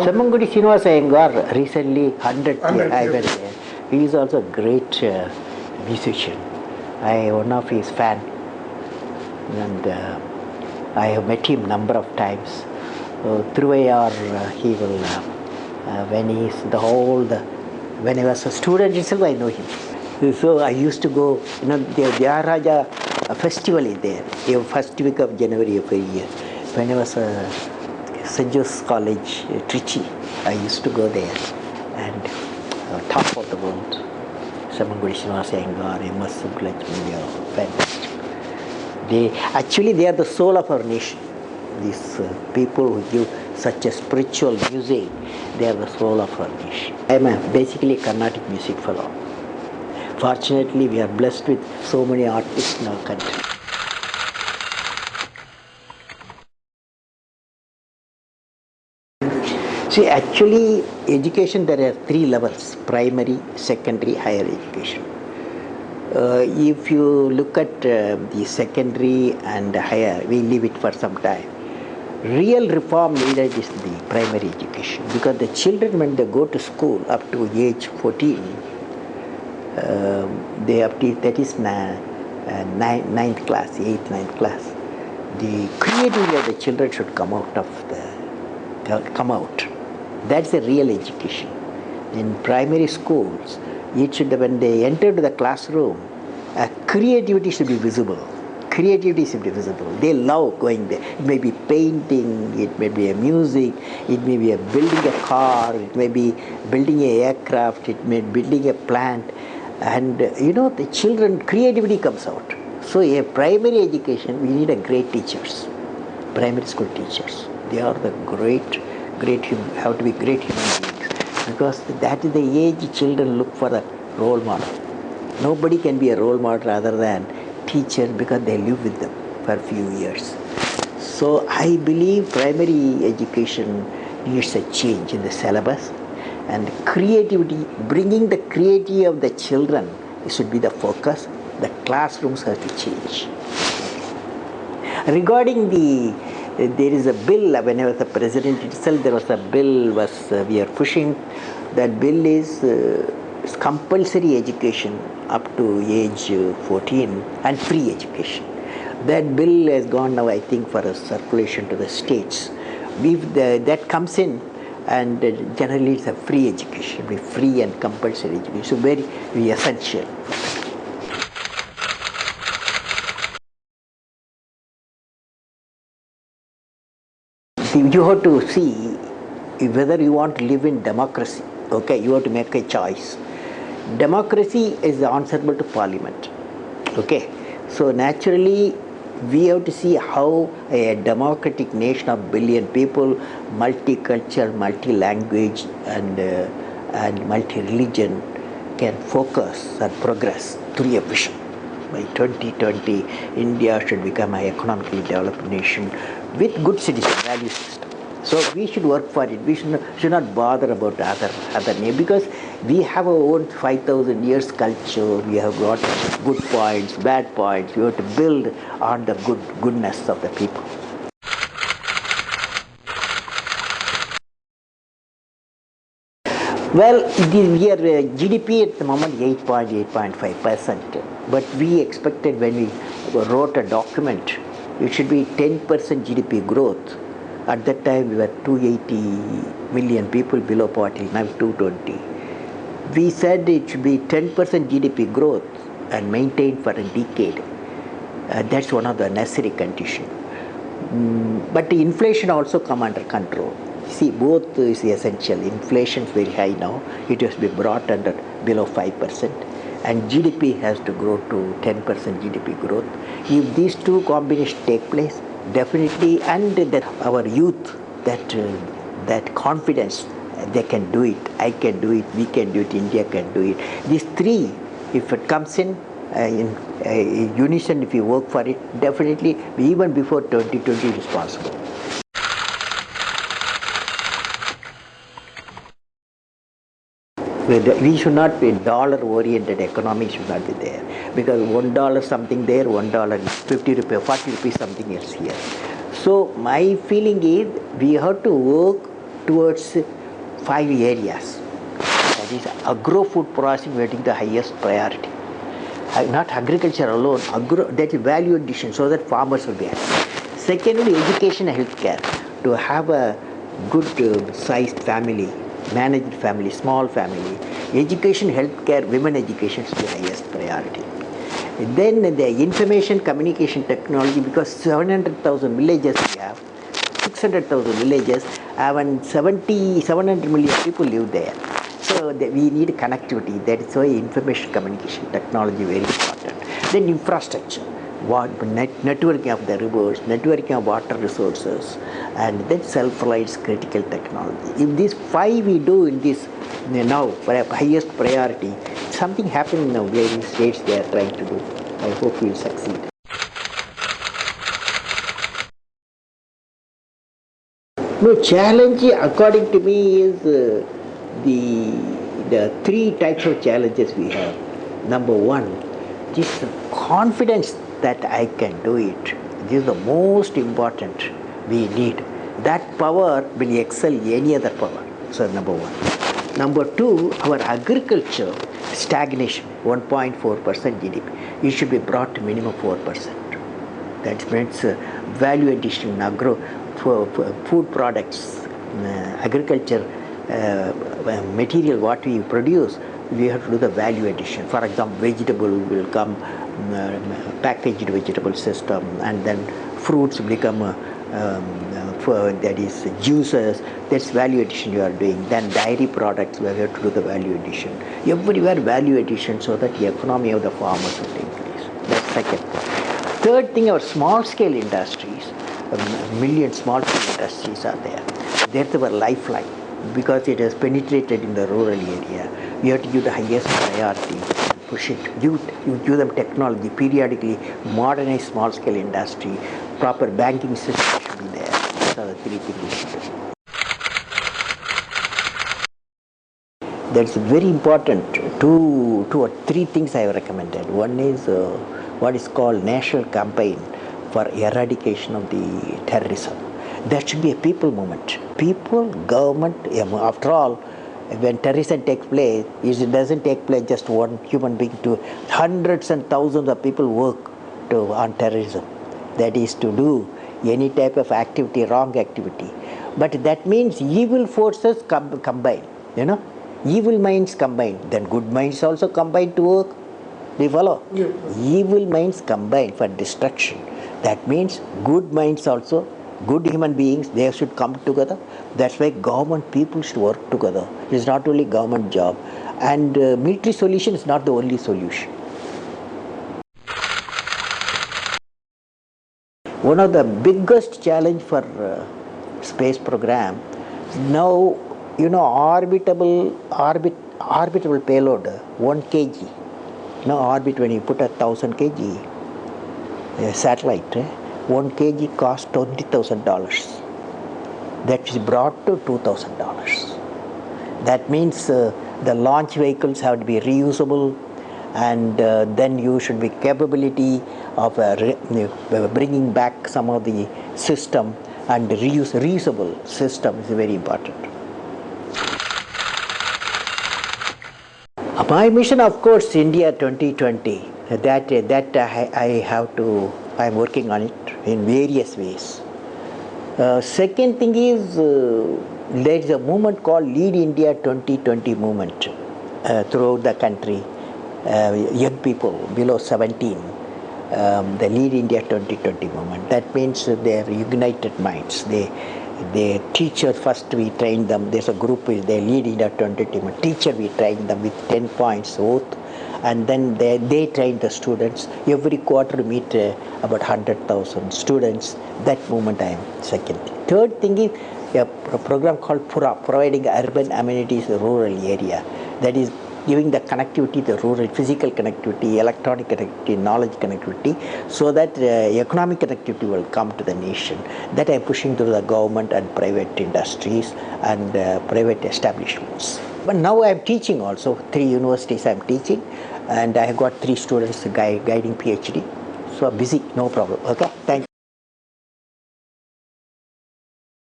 Semangudi Srinivasa Iyengar recently 100 years I went there. He is also a great musician. I am one of his fan, and I have met him number of times. Through AR, he will when he is when I was a student itself, I know him. So I used to go. The Dhyaraja festival is there. The first week of January every year. When I was St. Joseph's College, Trichy, I used to go there and top of the world. Semangudi Srinivasa Iyengar, M.S. Subbulakshmi, fantastic. They are the soul of our nation. These people who give such a spiritual music, they are the soul of our nation. I am basically a Carnatic music fellow. Fortunately, we are blessed with so many artists in our country. See, actually, education, there are 3 levels: primary, secondary, higher education. If you look at the secondary and higher, we leave it for some time. Real reform needed is the primary education, because the children, when they go to school up to age 14, that is 9th class, 8th, 9th class, the creativity of the children should come out. That's the real education. In primary schools, when they enter to the classroom, creativity should be visible. They love going there. It may be painting, it may be a music, it may be building a car, it may be building an aircraft, it may be building a plant. And the children, creativity comes out. So a primary education, we need a great teachers, primary school teachers. They are the have to be great human beings, because that is the age children look for a role model. Nobody can be a role model other than teachers, because they live with them for a few years. So I believe primary education needs a change in the syllabus, and creativity, bringing the creativity of the children should be the focus. The classrooms have to change. Regarding there is a bill, when I was the president itself, there was a bill we are pushing. That bill is compulsory education up to age 14 and free education. That bill has gone now, I think, for a circulation to the states. That comes in, and generally it's a free education, be free and compulsory education. So very essential. You have to see whether you want to live in democracy. Okay, you have to make a choice. Democracy is answerable to Parliament. Okay, so naturally we have to see how a democratic nation of billion people, multicultural, multi-language, and multi-religion can focus and progress through a vision. By 2020, India should become an economically developed nation with good citizen value system. So we should work for it. We should not bother about other name, because we have our own 5,000 years culture. We have got good points, bad points. We have to build on the goodness of the people. Well, GDP at the moment 8.5%, but we expected, when we wrote a document, it should be 10% GDP growth. At that time, we were 280 million people below poverty, now 220. We said it should be 10% GDP growth and maintained for a decade. That's one of the necessary conditions. But the inflation also come under control. See, both is essential. Inflation is very high now. It has to be brought under below 5%. And GDP has to grow to 10% GDP growth. If these two combinations take place, definitely, and that our youth, that confidence, they can do it, I can do it, we can do it, India can do it. These three, if it comes in unison, if you work for it, definitely, even before 2020, it is possible. We should not be dollar-oriented economy, should not be there, because $1 something there, $1 50 rupees, 40 rupees something else here. So my feeling is we have to work towards 5 areas. That is agro-food processing, we are taking the highest priority. Not agriculture alone, that is value addition, so that farmers will be happy. Secondly, education and healthcare. To have a good sized family, managed family, small family, education, healthcare, women education is the highest priority. Then the information communication technology, because 700,000 villages we have, 600,000 villages, and 700 million people live there. So we need connectivity. That is why information communication technology very important. Then infrastructure, networking of the rivers, networking of water resources, and then self-reliance critical technology. If these 5 we do in this now for a highest priority, something happening now in states they are trying to do. I hope we will succeed. No, challenge according to me is the 3 types of challenges we have. Number 1, just confidence that I can do it. This is the most important we need. That power will excel any other power. So number 1. Number 2, our agriculture stagnation, 1.4% GDP. It should be brought to minimum 4%. That means value addition, for food products, agriculture material what we produce, we have to do the value addition. For example, vegetable will come, packaged vegetable system, and then fruits become that is juices. That's value addition you are doing. Then dairy products, we have to do the value addition. Everywhere value addition, so that the economy of the farmers will increase. That's second. Third thing, our small scale industries, million small scale industries are there. That's our lifeline, because it has penetrated in the rural area. We have to give the highest priority, push it, give them technology, periodically modernize small scale industry, proper banking system should be there. These are the 3 things. That's very important. 2 or 3 things I have recommended. One is what is called national campaign for eradication of the terrorism. That should be a people movement. People, government, after all, when terrorism takes place, it doesn't take place just one human being. To hundreds and thousands of people work on terrorism. That is to do any type of activity, wrong activity. But that means evil forces combine. Evil minds combine. Then good minds also combine to work. Do you follow? Yeah. Evil minds combine for destruction. That means good minds also, good human beings, they should come together. That's why government people should work together. It's not only government job. And military solution is not the only solution. One of the biggest challenge for space program now, orbitable payload, 1 kg. Now orbit, when you put 1,000 kg satellite, 1 kg costs $20,000. That is brought to $2,000. That means the launch vehicles have to be reusable, and then you should be capability of bringing back some of the system, and reusable system is very important. My mission, of course, India 2020. That I am working on it in various ways. Second thing is there is a movement called Lead India 2020 movement throughout the country. Young people below 17, the Lead India 2020 movement. That means they are united minds. The teacher, first we train them. There's a group, they Lead India 2020 teacher, we train them with 10 points oath, and then they train the students. Every quarter meet about 100,000 students. That movement I am second. Third thing is a program called PURA, providing urban amenities in rural area. That is giving the connectivity, the rural physical connectivity, electronic connectivity, knowledge connectivity, so that economic connectivity will come to the nation. That I am pushing through the government and private industries and private establishments. But now I am teaching also. 3 universities I am teaching, and I have got 3 students guiding PhD. So busy, no problem. Okay.